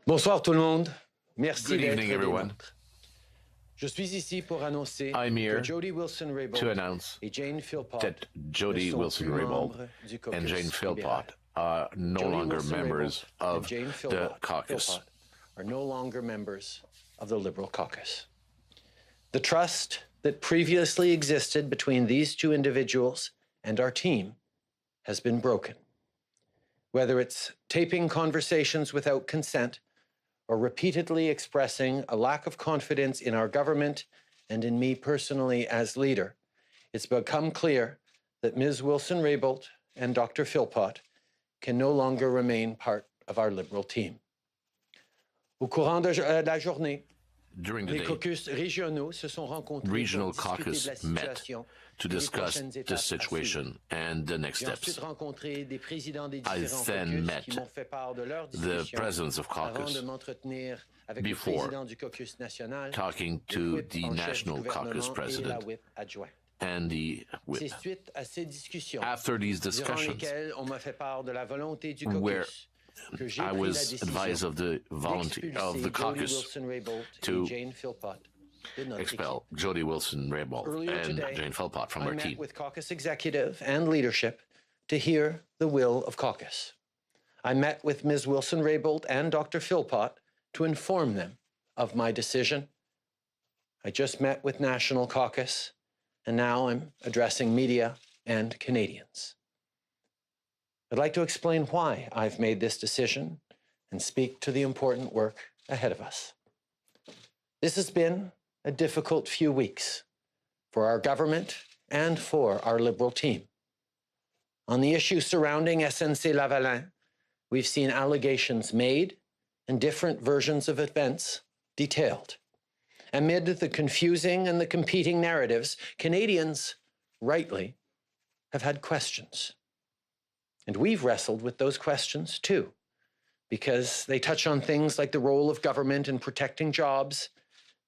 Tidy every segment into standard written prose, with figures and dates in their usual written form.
Bonsoir tout le monde. Merci Good evening, d'être des everyone. nôtres. Je suis ici pour annoncer I'm here que Jody Wilson-Raybould to announce et Jane Philpott that Jody ne sont plus Wilson-Raybould membres du caucus and Jane libéral. Philpott are no Jody longer Wilson-Raybould members and of Jane the caucus. Philpott are no longer members of the Liberal caucus. The trust that previously existed between these two individuals and our team has been broken. Whether it's taping conversations without consent or repeatedly expressing a lack of confidence in our government and in me personally as leader, it's become clear that Ms. Wilson-Raybould and Dr. Philpott can no longer remain part of our Liberal team. Au courant de la journée, During the les day, caucus régionaux se sont rencontrés regional pour discuter caucus de la met situation to et les discuss prochaines étapes the à suivre. situation and the next J'ai ensuite steps. rencontré des présidents des I différents then caucus met qui m'ont fait part de leurs the discussions presidents of avant caucus de m'entretenir avec le before président du caucus national, talking le to whip the en chef national du caucus gouvernement et la president whip adjointe. and the whip. C'est suite à ces discussions After these durant discussions, lesquelles on m'a fait part de la volonté du where caucus que j'ai I pris la was décision advised of the volunteer of the d'expulser Jody caucus Wilson-Raybould to et Jane Philpott de notre équipe. expel Jody Wilson-Raybould Earlier and today, Jane Philpott from I our met team. with caucus executive and leadership to hear the will of caucus. I met with Ms. Wilson-Raybould and Dr. Philpott to inform them of my decision. I just met with National Caucus, and now I'm addressing media and Canadians. I'd like to explain why I've made this decision and speak to the important work ahead of us. This has been a difficult few weeks for our government and for our Liberal team. On the issue surrounding SNC-Lavalin, we've seen allegations made and different versions of events detailed. Amid the confusing and the competing narratives, Canadians, rightly, have had questions. And we've wrestled with those questions too, because they touch on things like the role of government in protecting jobs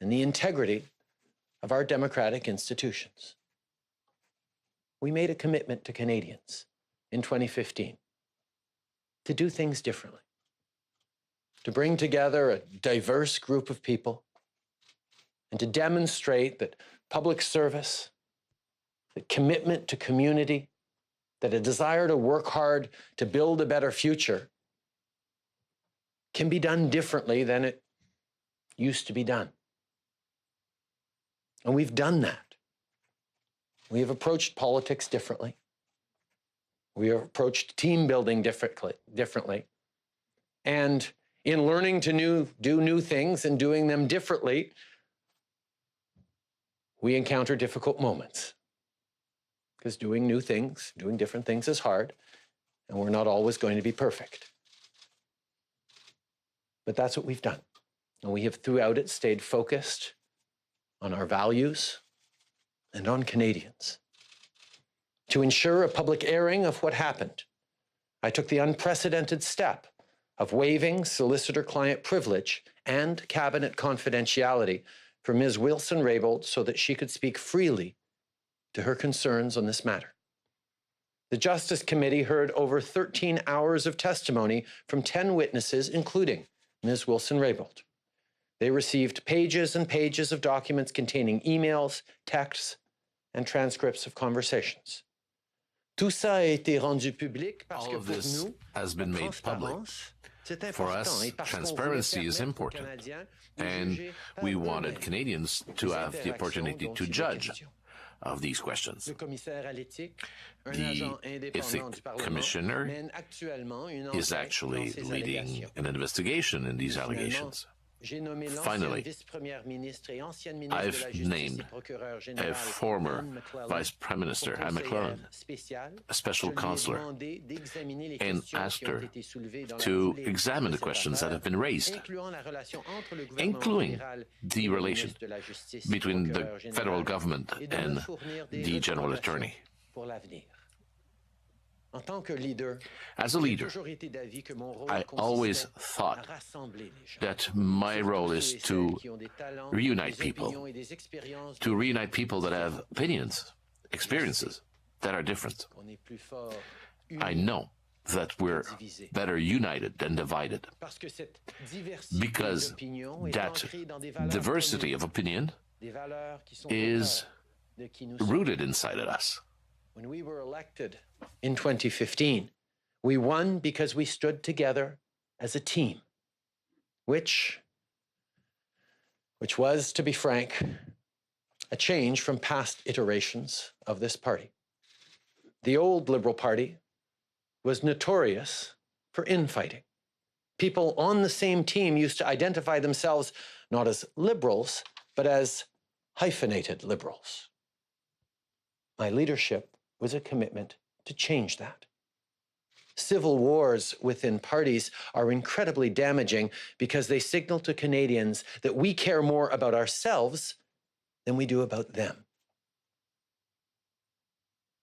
and the integrity of our democratic institutions. We made a commitment to Canadians in 2015 to do things differently, to bring together a diverse group of people, and to demonstrate that public service, that commitment to community, that a desire to work hard to build a better future can be done differently than it used to be done. And we've done that. We have approached politics differently. We have approached team building differently. And in learning to do new things and doing them differently, we encounter difficult moments. Because doing new things, doing different things is hard, and we're not always going to be perfect. But that's what we've done. And we have throughout it stayed focused on our values and on Canadians. To ensure a public airing of what happened, I took the unprecedented step of waiving solicitor-client privilege and cabinet confidentiality for Ms. Wilson-Raybould so that she could speak freely to her concerns on this matter. The Justice Committee heard over 13 hours of testimony from 10 witnesses, including Ms. Wilson-Raybould. They received pages and pages of documents containing emails, texts, and transcripts of conversations. Tout ça a été rendu public parce All que of pour this nous, has been made public. For us, transparency is important, and we wanted Canadians to have the opportunity to judge of these questions. The ethics commissioner is actually leading an investigation in these allegations. Finally, I've named a former Vice Prime Minister, Anne McLaren, a special counselor, and asked her to examine the questions that have been raised, including the relation between the federal government and the General Attorney. As a leader, I always thought that my role is to reunite people that have opinions, experiences that are different. I know that we're better united than divided, because that diversity of opinion is rooted inside of us. When we were elected in 2015, we won because we stood together as a team, which was, to be frank, a change from past iterations of this party. The old Liberal Party was notorious for infighting. People on the same team used to identify themselves not as liberals, but as hyphenated liberals. My leadership was a commitment to change that. Civil wars within parties are incredibly damaging because they signal to Canadians that we care more about ourselves than we do about them.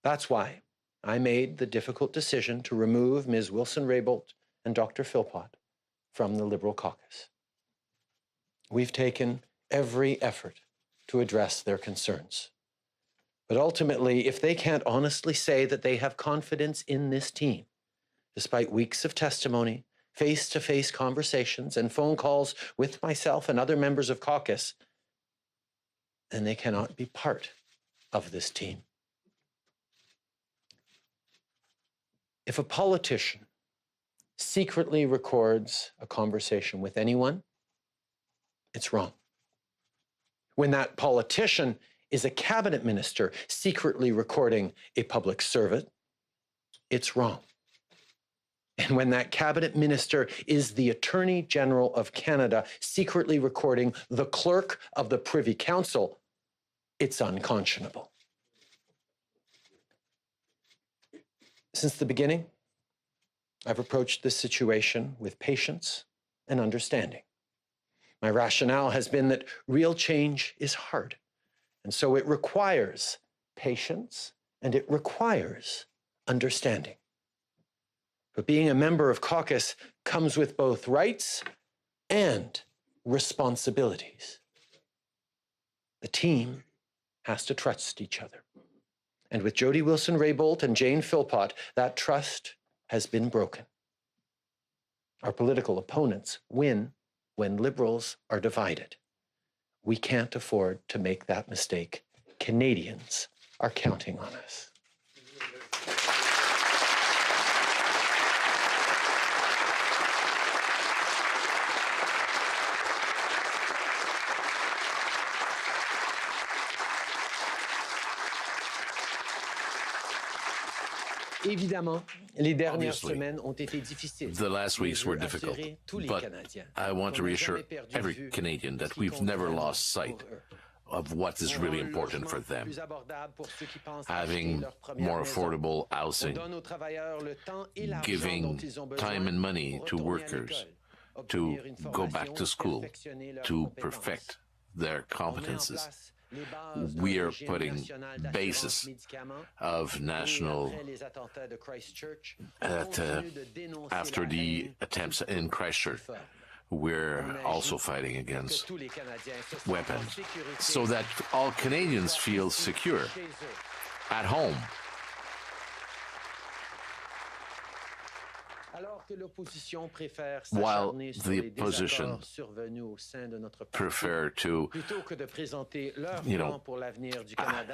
That's why I made the difficult decision to remove Ms. Wilson-Raybould and Dr. Philpott from the Liberal caucus. We've taken every effort to address their concerns. But ultimately, if they can't honestly say that they have confidence in this team, despite weeks of testimony, face-to-face conversations, and phone calls with myself and other members of caucus, then they cannot be part of this team. If a politician secretly records a conversation with anyone, it's wrong. When that politician is a cabinet minister secretly recording a public servant, it's wrong. And when that cabinet minister is the Attorney General of Canada secretly recording the clerk of the Privy Council, it's unconscionable. Since the beginning, I've approached this situation with patience and understanding. My rationale has been that real change is hard, and so it requires patience and it requires understanding. But being a member of caucus comes with both rights and responsibilities. The team has to trust each other. And with Jody Wilson-Raybould and Jane Philpott, that trust has been broken. Our political opponents win when Liberals are divided. We can't afford to make that mistake. Canadians are counting on us. Obviously, the last weeks were difficult, but I want to reassure every Canadian that we've never lost sight of what is really important for them. Having more affordable housing, giving time and money to workers to go back to school, to perfect their competences. We are putting basis of national after the attempts in Christchurch. We're also fighting against weapons so that all Canadians feel secure at home. While the opposition prefer to,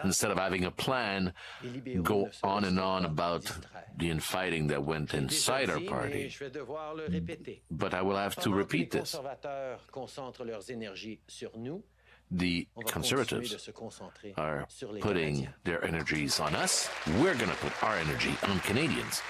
instead of having a plan, go on and on about the infighting that went inside our party. But I will have to repeat this. The Conservatives are putting their energies on us. We're going to put our energy on Canadians.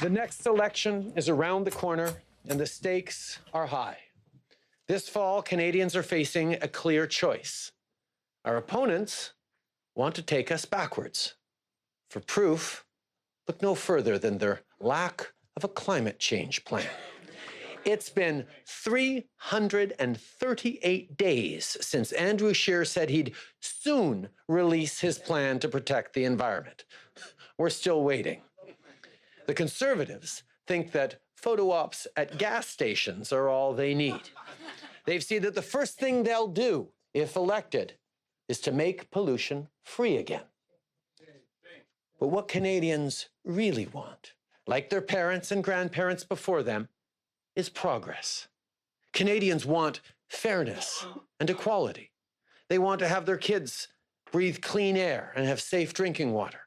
The next election is around the corner, and the stakes are high. This fall, Canadians are facing a clear choice. Our opponents want to take us backwards. For proof, look no further than their lack of a climate change plan. It's been 338 days since Andrew Scheer said he'd soon release his plan to protect the environment. We're still waiting. The Conservatives think that photo ops at gas stations are all they need. They've seen that the first thing they'll do, if elected, is to make pollution free again. But what Canadians really want, like their parents and grandparents before them, is progress. Canadians want fairness and equality. They want to have their kids breathe clean air and have safe drinking water.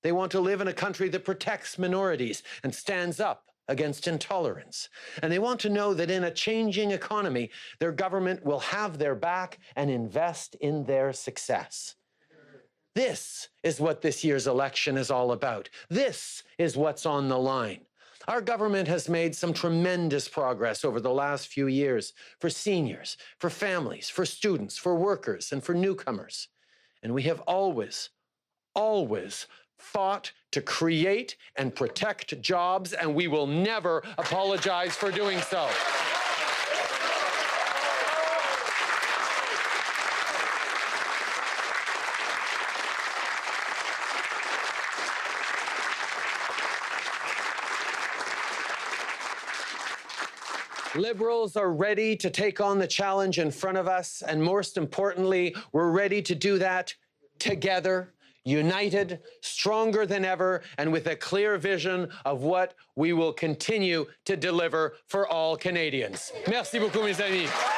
They want to live in a country that protects minorities and stands up against intolerance. And they want to know that in a changing economy, their government will have their back and invest in their success. This is what this year's election is all about. This is what's on the line. Our government has made some tremendous progress over the last few years for seniors, for families, for students, for workers, and for newcomers. And we have always fought to create and protect jobs, and we will never apologize for doing so. Liberals are ready to take on the challenge in front of us, and most importantly, we're ready to do that together, united, stronger than ever, and with a clear vision of what we will continue to deliver for all Canadians. Merci beaucoup, mes amis.